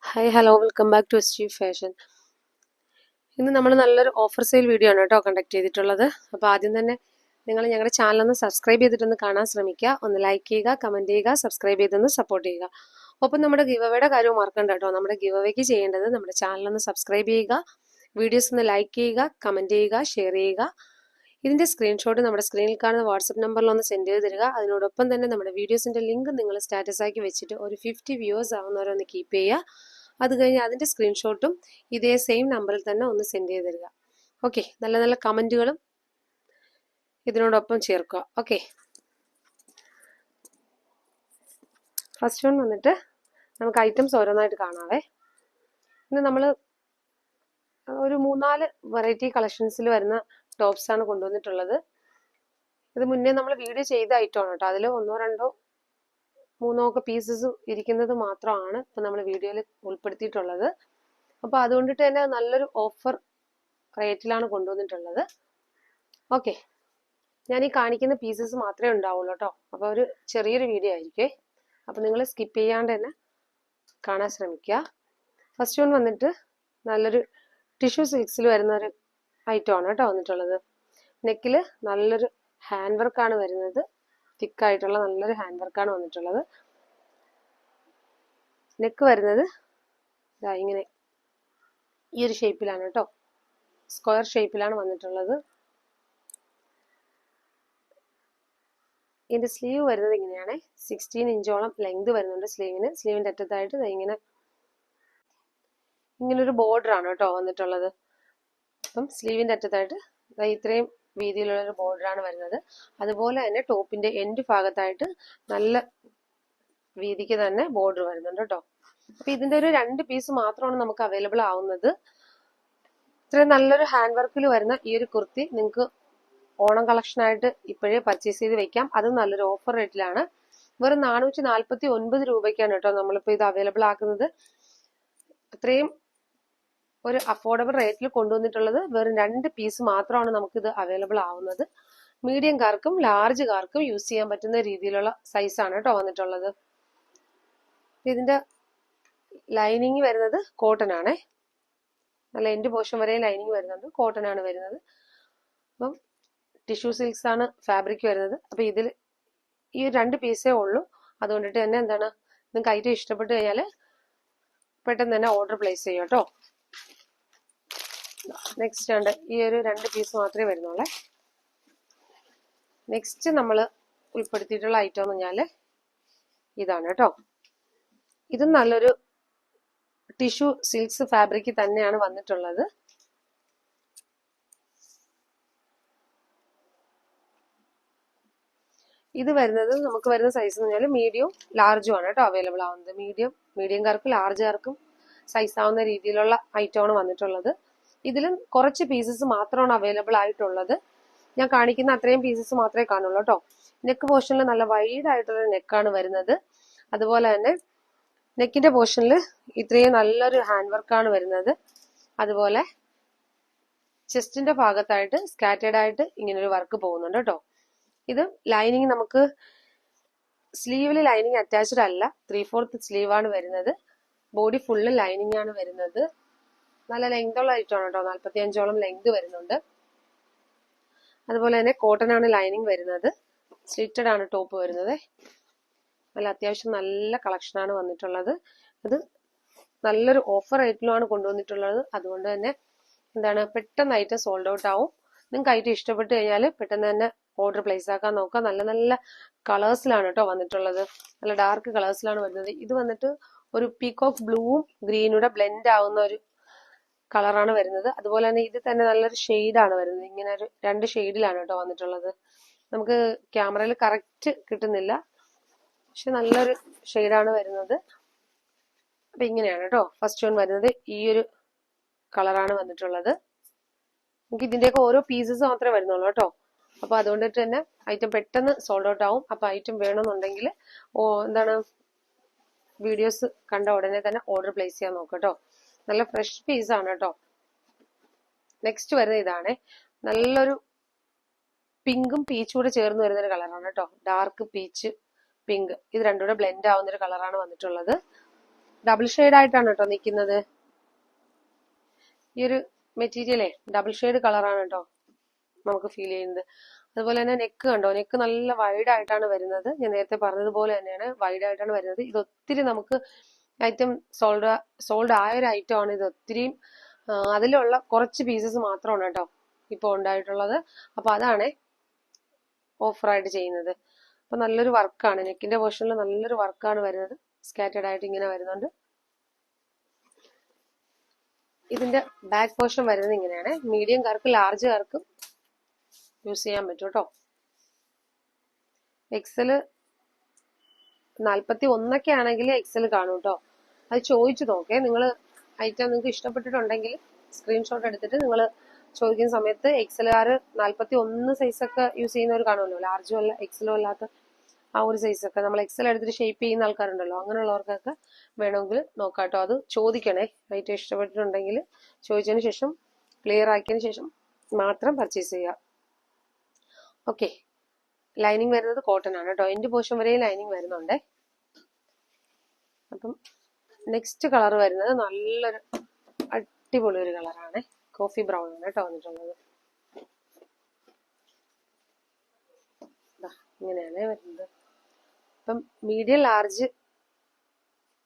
Hi hello welcome back to S G fashion. ഇന്ന് നമ്മൾ നല്ലൊരു ഓഫർ സെയിൽ വീഡിയോ ആണ് കേട്ടോ കണ്ടക്ട് ചെയ്തിട്ടുള്ളത്. അപ്പോൾ ആദ്യം തന്നെ നിങ്ങൾ ഞങ്ങളുടെ ചാനൽ ഒന്ന് സബ്സ്ക്രൈബ് ചെയ്തിട്ടൊന്ന് കാണാൻ ശ്രമിക്കുക. ഒന്ന് ലൈക്ക് ചെയ്യുക, കമൻറ്റ് ചെയ്യുക, സബ്സ്ക്രൈബ് ചെയ്തൊന്ന് സപ്പോർട്ട് ചെയ്യുക. ഒപ്പം നമ്മുടെ ഗിവ് അവയുടെ കാര്യം മറക്കണ്ട കേട്ടോ. നമ്മുടെ ഗിവ് അവയ്ക്ക് ചെയ്യേണ്ടത് നമ്മുടെ ചാനലൊന്ന് സബ്സ്ക്രൈബ് ചെയ്യുക, വീഡിയോസ് ഒന്ന് ലൈക്ക് ചെയ്യുക, കമൻറ്റ് ചെയ്യുക, ഷെയർ ചെയ്യുക. ഇതിൻ്റെ സ്ക്രീൻഷോട്ട് നമ്മുടെ സ്ക്രീനിൽ കാണുന്ന വാട്സപ്പ് നമ്പറിൽ ഒന്ന് സെൻഡ് ചെയ്ത് തരിക. അതിനോടൊപ്പം തന്നെ നമ്മുടെ വീഡിയോസിൻ്റെ ലിങ്ക് നിങ്ങൾ സ്റ്റാറ്റസ് ആക്കി വെച്ചിട്ട് ഒരു 50 വ്യൂവേഴ്സ് ആവുന്നവരൊന്ന് കീപ്പ് ചെയ്യുക. അത് കഴിഞ്ഞ് അതിൻ്റെ സ്ക്രീൻഷോട്ടും ഇതേ സെയിം നമ്പറിൽ തന്നെ ഒന്ന് സെൻഡ് ചെയ്ത് തരിക. ഓക്കെ, നല്ല നല്ല കമൻറ്റുകളും ഇതിനോടൊപ്പം ചേർക്കുക. ഓക്കെ, ഫസ്റ്റ് വൺ വന്നിട്ട് നമുക്ക് ഐറ്റംസ് ഓരോന്നായിട്ട് കാണാവേ. ഇന്ന് നമ്മൾ ഒരു 3-4 വെറൈറ്റി കളക്ഷൻസിൽ വരുന്ന ടോപ്സ് ആണ് കൊണ്ടുവന്നിട്ടുള്ളത്. ഇത് മുന്നേ നമ്മൾ വീഡിയോ ചെയ്ത ഐറ്റമാണ് കേട്ടോ. അതിൽ 1-2-3 ഒക്കെ പീസസ് ഇരിക്കുന്നത് മാത്രമാണ് ഇപ്പം നമ്മൾ വീഡിയോയിൽ ഉൾപ്പെടുത്തിയിട്ടുള്ളത്. അപ്പോൾ അതുകൊണ്ടിട്ട് തന്നെ നല്ലൊരു ഓഫർ റേറ്റിലാണ് കൊണ്ടുവന്നിട്ടുള്ളത്. ഓക്കെ, ഞാൻ ഈ കാണിക്കുന്ന പീസസ് മാത്രമേ ഉണ്ടാവുള്ളൂ കേട്ടോ. അപ്പോൾ ഒരു ചെറിയൊരു വീഡിയോ ആയിരിക്കേ. അപ്പോൾ നിങ്ങൾ സ്കിപ്പ് ചെയ്യാണ്ട് തന്നെ കാണാൻ ശ്രമിക്കുക. ഫസ്റ്റ് വൺ വന്നിട്ട് നല്ലൊരു ടിഷ്യൂ സിൽക്സിൽ വരുന്ന ഒരു ഐറ്റമാണ് കേട്ടോ വന്നിട്ടുള്ളത്. നെക്കിൽ നല്ലൊരു ഹാൻഡ് വർക്കാണ് വരുന്നത്. തിക്കായിട്ടുള്ള നല്ലൊരു ഹാൻഡ് വർക്കാണ് വന്നിട്ടുള്ളത്. നെക്ക് വരുന്നത് ഇങ്ങനെ ഈ ഒരു ഷേപ്പിലാണ് കേട്ടോ, സ്ക്വയർ ഷേപ്പിലാണ് വന്നിട്ടുള്ളത്. ഇതിന്റെ സ്ലീവ് വരുന്നത് ഇങ്ങനെയാണ്. 16 ഇഞ്ചോളം ലെങ്ത് വരുന്നുണ്ട് സ്ലീവിന്. സ്ലീവിന്റെ അറ്റത്തായിട്ട് ഇങ്ങനൊരു ബോർഡർ ആണ് കേട്ടോ വന്നിട്ടുള്ളത്. അപ്പം സ്ലീവിന്റെ അറ്റത്തായിട്ട് ഇത്രയും വീതിയിലുള്ള ഒരു ബോർഡറാണ് വരുന്നത്. അതുപോലെ തന്നെ ടോപ്പിന്റെ എൻഡ് ഭാഗത്തായിട്ട് നല്ല വീതിക്ക് തന്നെ ബോർഡർ വരുന്നുണ്ട് കേട്ടോ. അപ്പൊ ഇതിന്റെ ഒരു 2 പീസ് മാത്രമാണ് നമുക്ക് അവൈലബിൾ ആവുന്നത്. ഇത്രയും നല്ലൊരു ഹാൻഡ് വർക്കിൽ വരുന്ന ഈ ഒരു കുർത്തി നിങ്ങൾക്ക് ഓണം കളക്ഷനായിട്ട് ഇപ്പോഴേ പർച്ചേസ് ചെയ്ത് വെക്കാം. അതും നല്ലൊരു ഓഫർ റേറ്റിലാണ്. വെറും 449 രൂപയ്ക്കാണ് കേട്ടോ നമ്മളിപ്പോൾ ഇത് അവൈലബിൾ ആക്കുന്നത്. അത്രയും ഒരു അഫോർഡബിൾ റേറ്റിൽ കൊണ്ടുവന്നിട്ടുള്ളത്. വെറും 2 പീസ് മാത്രമാണ് നമുക്കിത് അവൈലബിൾ ആവുന്നത്. മീഡിയംകാർക്കും ലാർജുകാർക്കും യൂസ് ചെയ്യാൻ പറ്റുന്ന രീതിയിലുള്ള സൈസാണ് കേട്ടോ വന്നിട്ടുള്ളത്. ഇതിന്റെ ലൈനിങ് വരുന്നത് കോട്ടൺ ആണേ. നല്ല എൻഡ് പോർഷൻ വരെ ലൈനിങ് വരുന്നുണ്ട്. കോട്ടൺ ആണ് വരുന്നത്. അപ്പം ടിഷ്യൂ സിൽക്സ് ആണ് ഫാബ്രിക് വരുന്നത്. അപ്പൊ ഇതിൽ ഈ 2 പീസേ ഉള്ളൂ. അതുകൊണ്ടിട്ട് തന്നെ എന്താണ്, നിങ്ങൾക്ക് ഐറ്റം ഇഷ്ടപ്പെട്ട് കഴിഞ്ഞാൽ പെട്ടെന്ന് തന്നെ ഓർഡർ പ്ലേസ് ചെയ്യും കേട്ടോ. നെക്സ്റ്റ് ഉണ്ട് ഈ ഒരു 2 പീസ് മാത്രമേ വരുന്നുള്ളേ. നെക്സ്റ്റ് നമ്മൾ ഉൾപ്പെടുത്തിയിട്ടുള്ള ഐറ്റം എന്ന് പറഞ്ഞാൽ ഇതാണ് കേട്ടോ. ഇതും നല്ലൊരു ടിഷ്യൂ സിൽക്സ് ഫാബ്രിക് തന്നെയാണ് വന്നിട്ടുള്ളത്. ഇത് വരുന്നത് നമുക്ക് വരുന്ന സൈസ് എന്ന് പറഞ്ഞാൽ മീഡിയവും ലാർജും ആണ് കേട്ടോ അവൈലബിൾ ആവുന്നത്. മീഡിയംകാർക്കും ലാർജുകാർക്കും സൈസ് ആവുന്ന രീതിയിലുള്ള ഐറ്റമാണ് വന്നിട്ടുള്ളത്. ഇതിലും കുറച്ച് പീസസ് മാത്രമാണ് അവൈലബിൾ ആയിട്ടുള്ളത്. ഞാൻ കാണിക്കുന്ന അത്രയും പീസസ് മാത്രമേ കാണുള്ളൂ കേട്ടോ. നെക്ക് പോർഷനിൽ നല്ല വൈഡ് ആയിട്ടുള്ള നെക്കാണ് വരുന്നത്. അതുപോലെ തന്നെ നെക്കിന്റെ പോർഷനിൽ ഇത്രയും നല്ലൊരു ഹാൻഡ് വർക്കാണ് വരുന്നത്. അതുപോലെ ചെസ്റ്റിന്റെ ഭാഗത്തായിട്ട് സ്കാറ്റേഡ് ആയിട്ട് ഇങ്ങനൊരു വർക്ക് പോകുന്നുണ്ട് കേട്ടോ. ഇത് ലൈനിങ് നമുക്ക് സ്ലീവിൽ ലൈനിങ് അറ്റാച്ച്ഡ് അല്ല, 3/4 സ്ലീവ് ആണ് വരുന്നത്. ബോഡി ഫുള്ള് ലൈനിങ് ആണ് വരുന്നത്. നല്ല ലെങ്ത് ഉള്ള ഐറ്റമാണ് കേട്ടോ. 45ഓളം ലെങ്ത് വരുന്നുണ്ട്. അതുപോലെ തന്നെ കോട്ടൺ ആണ് ലൈനിങ് വരുന്നത്. സ്ലിറ്റഡ് ആണ് ടോപ്പ് വരുന്നത്. നല്ല അത്യാവശ്യം നല്ല കളക്ഷനാണ് വന്നിട്ടുള്ളത്. അത് നല്ലൊരു ഓഫർ റേറ്റിലുമാണ് കൊണ്ടുവന്നിട്ടുള്ളത്. അതുകൊണ്ട് തന്നെ എന്താണ്, പെട്ടെന്ന് ഐറ്റം സോൾഡ് ഔട്ട് ആവും. നിങ്ങൾക്ക് ഐറ്റം ഇഷ്ടപ്പെട്ട് കഴിഞ്ഞാൽ പെട്ടെന്ന് തന്നെ ഓർഡർ പ്ലേസ് ആക്കാൻ നോക്കുക. നല്ല നല്ല കളേഴ്സിലാണ് കേട്ടോ വന്നിട്ടുള്ളത്. നല്ല ഡാർക്ക് കളേഴ്സിലാണ് വരുന്നത്. ഇത് വന്നിട്ട് ഒരു പീകോക്ക് ബ്ലൂവും ഗ്രീനൂടെ ബ്ലെൻഡ് ആവുന്ന ഒരു കളറാണ് വരുന്നത്. അതുപോലെ തന്നെ ഇത് തന്നെ നല്ലൊരു ഷെയ്ഡാണ് വരുന്നത്. ഇങ്ങനെ ഒരു 2 ഷെയ്ഡിലാണ് കേട്ടോ വന്നിട്ടുള്ളത്. നമുക്ക് ക്യാമറയിൽ കറക്റ്റ് കിട്ടുന്നില്ല, പക്ഷെ നല്ലൊരു ഷെയ്ഡാണ് വരുന്നത്. അപ്പൊ ഇങ്ങനെയാണ് കേട്ടോ ഫസ്റ്റ് വൺ വരുന്നത്. ഈ ഒരു കളറാണ് വന്നിട്ടുള്ളത്. നമുക്ക് ഇതിന്റെയൊക്കെ ഓരോ പീസസ് മാത്രമേ വരുന്നുള്ളൂ കേട്ടോ. അപ്പൊ അതുകൊണ്ടിട്ട് തന്നെ ഐറ്റം പെട്ടെന്ന് സോൾഡ് ഔട്ട് ആവും. അപ്പൊ ഐറ്റം വേണമെന്നുണ്ടെങ്കിൽ എന്താണ്, വീഡിയോസ് കണ്ട ഉടനെ തന്നെ ഓർഡർ പ്ലേസ് ചെയ്യാൻ നോക്കുക കേട്ടോ. നല്ല ഫ്രഷ് പീസ് ആണ് കേട്ടോ. നെക്സ്റ്റ് വരുന്നത് ഇതാണ്. നല്ലൊരു പിങ്കും പീച്ചും കൂടെ ചേർന്ന് വരുന്ന ഒരു കളറാണ് കേട്ടോ. ഡാർക്ക് പീച്ച് പിങ്ക്, ഇത് രണ്ടും കൂടെ ബ്ലെൻഡ് ആവുന്ന ഒരു കളറാണ് വന്നിട്ടുള്ളത്. ഡബിൾ ഷെയ്ഡ് ആയിട്ടാണ് കേട്ടോ നിൽക്കുന്നത്. ഈ ഒരു മെറ്റീരിയലേ ഡബിൾ ഷെയ്ഡ് കളറാണ് കേട്ടോ നമുക്ക് ഫീൽ ചെയ്യുന്നത്. അതുപോലെ തന്നെ നെക്ക് കണ്ടോ, നെക്ക് നല്ല വൈഡ് ആയിട്ടാണ് വരുന്നത്. ഞാൻ നേരത്തെ പറഞ്ഞതുപോലെ തന്നെയാണ് വൈഡ് ആയിട്ടാണ് വരുന്നത്. ഇത് ഒത്തിരി നമുക്ക് ഐറ്റം സോൾഡ് ആയ ഒരു ഐറ്റം ആണ് ഇത്. ഒത്തിരിയും അതിലുള്ള കുറച്ച് പീസസ് മാത്രമാണ് കേട്ടോ ഇപ്പോൾ ഉണ്ടായിട്ടുള്ളത്. അപ്പൊ അതാണ് ഓഫറായിട്ട് ചെയ്യുന്നത്. അപ്പൊ നല്ലൊരു വർക്കാണ്, നെക്കിന്റെ പോർഷനിൽ നല്ലൊരു വർക്കാണ് വരുന്നത്. സ്കാറ്റേഡ് ആയിട്ട് ഇങ്ങനെ വരുന്നുണ്ട്. ഇതിന്റെ ബാക്ക് പോർഷൻ വരുന്നത് ഇങ്ങനെയാണ്. മീഡിയംകാർക്ക് ലാർജുകാർക്കും യൂസ് ചെയ്യാൻ പറ്റും കേട്ടോ. എക്സല് 41 ആണെങ്കിൽ എക്സൽ കാണും കേട്ടോ. അത് ചോദിച്ചു നോക്കേ. നിങ്ങൾ ഐറ്റം നിങ്ങൾക്ക് ഇഷ്ടപ്പെട്ടിട്ടുണ്ടെങ്കിൽ സ്ക്രീൻഷോട്ട് എടുത്തിട്ട് നിങ്ങൾ ചോദിക്കുന്ന സമയത്ത് എക്സലുകാർ 41 സൈസൊക്കെ യൂസ് ചെയ്യുന്നവർ കാണുമല്ലോ, ലാർജും അല്ല എക്സലും അല്ലാത്ത ആ ഒരു സൈസൊക്കെ. നമ്മൾ എക്സൽ എടുത്തിട്ട് ഷേപ്പ് ചെയ്യുന്ന ആൾക്കാരുണ്ടല്ലോ, അങ്ങനെയുള്ളവർക്കൊക്കെ വേണമെങ്കിൽ നോക്കാം കേട്ടോ. അത് ചോദിക്കണേ. ഐറ്റം ഇഷ്ടപ്പെട്ടിട്ടുണ്ടെങ്കിൽ ചോദിച്ചതിന് ശേഷം ക്ലിയർ ആക്കിയതിന് ശേഷം മാത്രം പർച്ചേസ് ചെയ്യുക. ഓക്കെ. ലൈനിങ് വരുന്നത് കോട്ടൺ ആണ് കേട്ടോ. എൻഡ് പോർഷൻ വരെ ലൈനിങ് വരുന്നുണ്ടേ. അപ്പം നെക്സ്റ്റ് കളർ വരുന്നത് നല്ലൊരു അടിപൊളി ഒരു കളറാണ്. കോഫി ബ്രൗൺ ആണ് കേട്ടോ വന്നിട്ടുള്ളത്. ഇങ്ങനെയാണ് വരുന്നത്. അപ്പം മീഡിയം ലാർജ്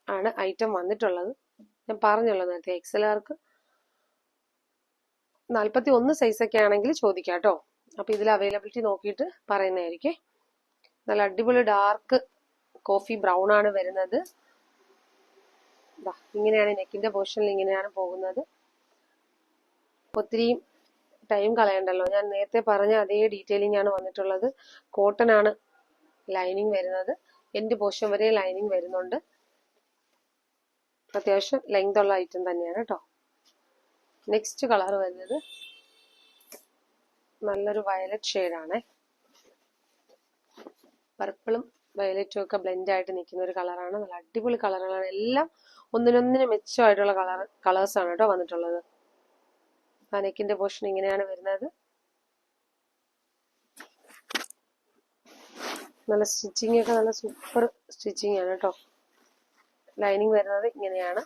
ആണ് ഐറ്റം വന്നിട്ടുള്ളത്. ഞാൻ പറഞ്ഞല്ലോ നേരത്തെ എക്സലുകാർക്ക് 41 സൈസൊക്കെ ആണെങ്കിൽ ചോദിക്കാം കേട്ടോ. അപ്പൊ ഇതിൽ അവൈലബിലിറ്റി നോക്കിയിട്ട് പറയുന്നതായിരിക്കും. നല്ല അടിപൊളി ഡാർക്ക് കോഫി ബ്രൗൺ ആണ് വരുന്നത്. ഇങ്ങനെയാണ് നെക്കിന്റെ പോർഷനിൽ ഇങ്ങനെയാണ് പോകുന്നത്. ഒത്തിരി ടൈം കളയണ്ടല്ലോ. ഞാൻ നേരത്തെ പറഞ്ഞ അതേ ഡീറ്റെയിലിംഗ് ആണ് വന്നിട്ടുള്ളത്. കോട്ടൺ ആണ് ലൈനിങ് വരുന്നത്. എൻഡ് പോർഷൻ വരെ ലൈനിങ് വരുന്നുണ്ട്. അത്യാവശ്യം ലെങ്ത് ഉള്ള ഐറ്റം തന്നെയാണ് കേട്ടോ. നെക്സ്റ്റ് കളർ വരുന്നത് നല്ലൊരു വയലറ്റ് ഷെയ്ഡാണ്. പർപ്പിളും വയലറ്റും ഒക്കെ ബ്ലെൻഡ് ആയിട്ട് നിൽക്കുന്ന ഒരു കളറാണ്. നല്ല അടിപൊളി കളറുകളാണ്. എല്ലാം ഒന്നിനൊന്നിന് മെച്ചമായിട്ടുള്ള കളേഴ്സാണ് കേട്ടോ വന്നിട്ടുള്ളത്. ആ നെക്കിന്റെ പോർഷൻ ഇങ്ങനെയാണ് വരുന്നത്. നല്ല സ്റ്റിച്ചിങ് ഒക്കെ നല്ല സൂപ്പർ സ്റ്റിച്ചിങ് ആണ് കേട്ടോ. ലൈനിങ് വരുന്നത് ഇങ്ങനെയാണ്.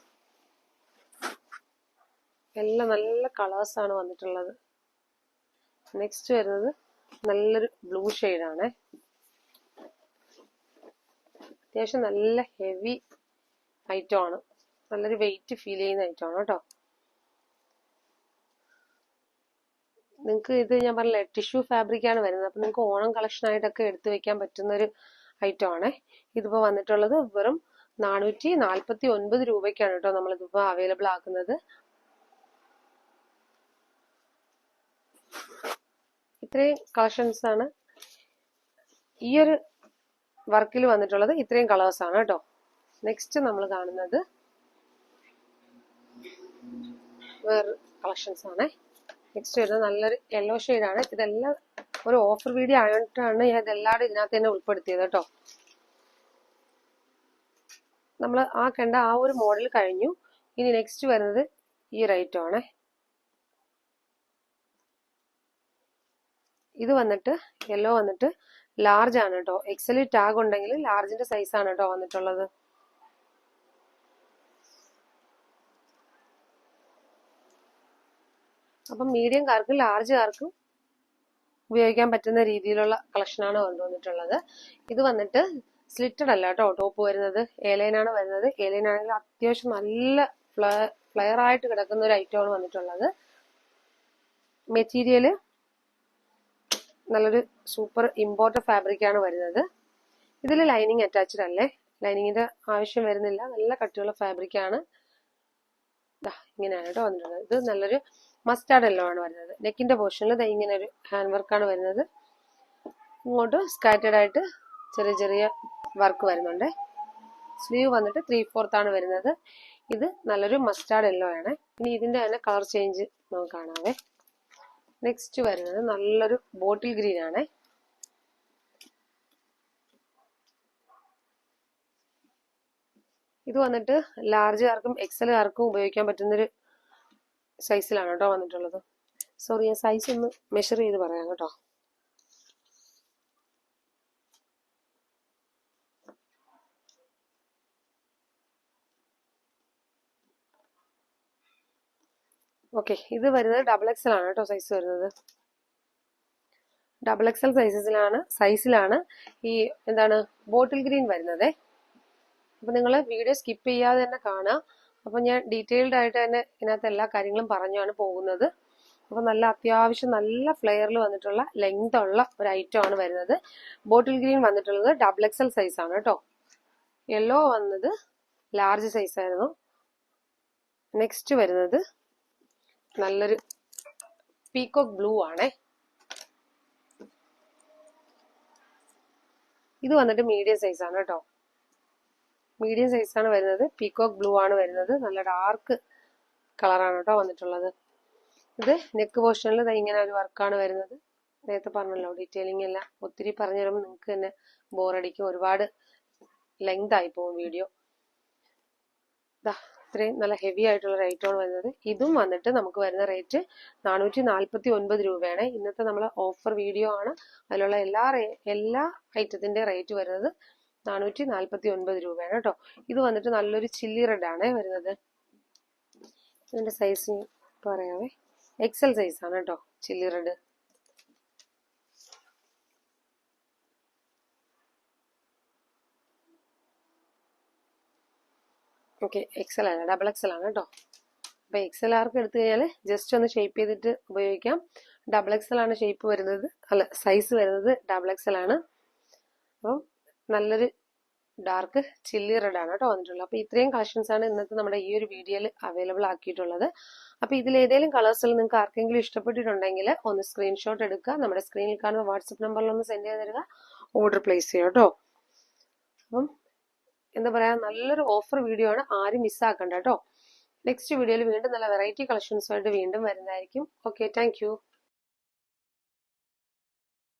എല്ലാം നല്ല കളേഴ്സാണ് വന്നിട്ടുള്ളത്. നെക്സ്റ്റ് വരുന്നത് നല്ലൊരു ബ്ലൂ ഷെയ്ഡാണ്. അത്യാവശ്യം നല്ല ഹെവി ഐറ്റം ആണ്. നല്ലൊരു വെയിറ്റ് ഫീൽ ചെയ്യുന്ന ഐറ്റം ആണ് കേട്ടോ. നിങ്ങൾക്ക് ഇത് ഞാൻ പറഞ്ഞില്ലേ ടിഷ്യൂ ഫാബ്രിക് ആണ് വരുന്നത്. അപ്പൊ നിങ്ങൾക്ക് ഓണം കളക്ഷൻ ആയിട്ടൊക്കെ എടുത്തു വെക്കാൻ പറ്റുന്ന ഒരു ഐറ്റം ആണ്. ഇതിപ്പോ വന്നിട്ടുള്ളത് വെറും 449 രൂപയ്ക്കാണ് കേട്ടോ നമ്മളിതിപ്പോ അവൈലബിൾ ആക്കുന്നത്. ഇത്രയും കളക്ഷൻസ് ആണ് ഈ ഒരു വർക്കിൽ വന്നിട്ടുള്ളത്. ഇത്രയും കളേഴ്സ് ആണ് കേട്ടോ. നെക്സ്റ്റ് നമ്മൾ കാണുന്നത് വേറെ കളക്ഷൻസ് ആണ്. നെക്സ്റ്റ് വരുന്നത് നല്ലൊരു യെല്ലോ ഷെയ്ഡാണ്. ഇതെല്ലാം ഒരു ഓഫർ വീഡിയോ ആയിട്ടാണ് ഞാൻ ഇതെല്ലാവരും ഇതിനകത്ത് തന്നെ ഉൾപ്പെടുത്തിയത് കേട്ടോ. നമ്മൾ കണ്ട ആ ഒരു മോഡൽ കഴിഞ്ഞു. ഇനി നെക്സ്റ്റ് വരുന്നത് ഈ ഒരു ഐറ്റം ആണ്. ഇത് വന്നിട്ട് യെല്ലോ വന്നിട്ട് ലാർജ് ആണ് കേട്ടോ. എക്സൽ ടാഗ് ഉണ്ടെങ്കിൽ ലാർജിന്റെ സൈസ് ആണ് കേട്ടോ വന്നിട്ടുള്ളത്. അപ്പം മീഡിയംകാർക്കും ലാർജുകാർക്കും ഉപയോഗിക്കാൻ പറ്റുന്ന രീതിയിലുള്ള കളക്ഷനാണ് കൊണ്ടുവന്നിട്ടുള്ളത്. ഇത് വന്നിട്ട് സ്ലിറ്റഡ് അല്ല കേട്ടോ ടോപ്പ് വരുന്നത്. എലൈനാണ് വരുന്നത്. എലൈൻ ആണെങ്കിൽ അത്യാവശ്യം നല്ല ഫ്ലെയർ ആയിട്ട് കിടക്കുന്ന ഒരു ഐറ്റമാണ് വന്നിട്ടുള്ളത്. മെറ്റീരിയല് നല്ലൊരു സൂപ്പർ ഇമ്പോർട്ടഡ് ഫാബ്രിക് ആണ് വരുന്നത്. ഇതിൽ ലൈനിങ് അറ്റാച്ച്ഡ് അല്ലേ, ലൈനിങ്ങിന്റെ ആവശ്യം വരുന്നില്ല. നല്ല കട്ടിയുള്ള ഫാബ്രിക് ആണ്. ഇങ്ങനെയാണ് കേട്ടോ വന്നിട്ടുള്ളത്. ഇത് നല്ലൊരു മസ്റ്റാർഡ് യെല്ലോ ആണ് വരുന്നത്. നെക്കിന്റെ പോർഷനിൽ ഇങ്ങനെ ഒരു ഹാൻഡ് വർക്കാണ് വരുന്നത്. ഇങ്ങോട്ട് സ്കാറ്റേഡ് ആയിട്ട് ചെറിയ ചെറിയ വർക്ക് വരുന്നുണ്ട്. സ്ലീവ് വന്നിട്ട് 3/4 ആണ് വരുന്നത്. ഇത് നല്ലൊരു മസ്റ്റാർഡ് യെല്ലോ ആണ്. ഇനി ഇതിന്റെ തന്നെ കളർ ചേഞ്ച് നമുക്ക് കാണാവേ. നെക്സ്റ്റ് വരുന്നത് നല്ലൊരു ബോട്ടിൽ ഗ്രീൻ ആണ്. ഇത് വന്നിട്ട് ലാർജുകാർക്കും എക്സലുകാർക്കും ഉപയോഗിക്കാൻ പറ്റുന്നൊരു സൈസിലാണ് കേട്ടോ വന്നിട്ടുള്ളത്. സോറി, ഞാൻ സൈസ് ഒന്ന് മെഷർ ചെയ്ത് പറയാം കേട്ടോ. ഓക്കെ, ഇത് വരുന്നത് XXL ആണ് കേട്ടോ സൈസ് വരുന്നത്. XXL സൈസിലാണ് ഈ എന്താണ് ബോട്ടിൽ ഗ്രീൻ വരുന്നത്. അപ്പൊ നിങ്ങൾ വീഡിയോ സ്കിപ്പ് ചെയ്യാതെ തന്നെ കാണുക. അപ്പൊ ഞാൻ ഡീറ്റെയിൽഡ് ആയിട്ട് തന്നെ ഇതിനകത്ത് എല്ലാ കാര്യങ്ങളും പറഞ്ഞാണ് പോകുന്നത്. അപ്പൊ അത്യാവശ്യം നല്ല ഫ്ലെയറിൽ വന്നിട്ടുള്ള ലെങ്ത് ഉള്ള ഒരു ഐറ്റം ആണ് വരുന്നത്. ബോട്ടിൽ ഗ്രീൻ വന്നിട്ടുള്ളത് XXL സൈസ് ആണ് കേട്ടോ. യെല്ലോ വന്നത് ലാർജ് സൈസ് ആയിരുന്നു. നെക്സ്റ്റ് വരുന്നത് നല്ലൊരു പീകോക്ക് ബ്ലൂ ആണേ. ഇത് വന്നിട്ട് മീഡിയം സൈസ് ആണ് കേട്ടോ. മീഡിയം സൈസ് ആണ് വരുന്നത്. പീകോക്ക് ബ്ലൂ ആണ് വരുന്നത്. നല്ല ഡാർക്ക് കളറാണ് കേട്ടോ വന്നിട്ടുള്ളത്. ഇത് നെക്ക് പോർഷനിൽ ഇങ്ങനെ ഒരു വർക്കാണ് വരുന്നത്. നേരത്തെ പറഞ്ഞല്ലോ ഡീറ്റെയിലിംഗ് എല്ലാം ഒത്തിരി പറഞ്ഞു തരുമ്പോൾ നിങ്ങൾക്ക് തന്നെ ബോറടിക്കും, ഒരുപാട് ലെങ്ത് ആയി പോകും വീഡിയോ. ഇത്രയും നല്ല ഹെവി ആയിട്ടുള്ള റേറ്റാണ് വരുന്നത്. ഇതും വന്നിട്ട് നമുക്ക് വരുന്ന റേറ്റ് 449 രൂപയാണ്. ഇന്നത്തെ നമ്മൾ ഓഫർ വീഡിയോ ആണ്. അതിലുള്ള എല്ലാ ഐറ്റത്തിന്റെ റേറ്റ് വരുന്നത് 449 രൂപയാണ് കേട്ടോ. ഇത് വന്നിട്ട് നല്ലൊരു ചില്ലി റെഡ് ആണ് വരുന്നത്. ഇതിന്റെ സൈസ് പറയാവേ, XL സൈസ് ആണ് കേട്ടോ ചില്ലി റെഡ്. ഓക്കെ, XL അല്ല XXL ആണ് കേട്ടോ. അപ്പൊ XLR എടുത്തു കഴിഞ്ഞാൽ ജസ്റ്റ് ഒന്ന് ഷേപ്പ് ചെയ്തിട്ട് ഉപയോഗിക്കാം. XXL ആണ് ഷേപ്പ് വരുന്നത്, അല്ല സൈസ് വരുന്നത് XXL ആണ്. അപ്പം നല്ലൊരു ഡാർക്ക് ചില്ലി റെഡ് ആണ് കേട്ടോ വന്നിട്ടുള്ളത്. അപ്പൊ ഇത്രയും കളക്ഷൻസ് ആണ് ഇന്നത്തെ നമ്മുടെ ഈ ഒരു വീഡിയോയിൽ അവൈലബിൾ ആക്കിയിട്ടുള്ളത്. അപ്പൊ ഇതിൽ ഏതെങ്കിലും കളേഴ്സിൽ നിങ്ങൾക്ക് ആർക്കെങ്കിലും ഇഷ്ടപ്പെട്ടിട്ടുണ്ടെങ്കിൽ ഒന്ന് സ്ക്രീൻഷോട്ട് എടുക്കുക, നമ്മുടെ സ്ക്രീനിൽ കാണുന്ന വാട്സപ്പ് നമ്പറിൽ ഒന്ന് സെൻഡ് ചെയ്ത് തരിക, ഓർഡർ പ്ലേസ് ചെയ്യുക കേട്ടോ. അപ്പം എന്താ പറയാ, നല്ലൊരു ഓഫർ വീഡിയോ ആണ്, ആരും മിസ്സാക്കണ്ട കേട്ടോ. നെക്സ്റ്റ് വീഡിയോയിൽ വീണ്ടും നല്ല വെറൈറ്റി കളക്ഷൻസുമായിട്ട് വീണ്ടും വരുന്നതായിരിക്കും. Okay, thank you.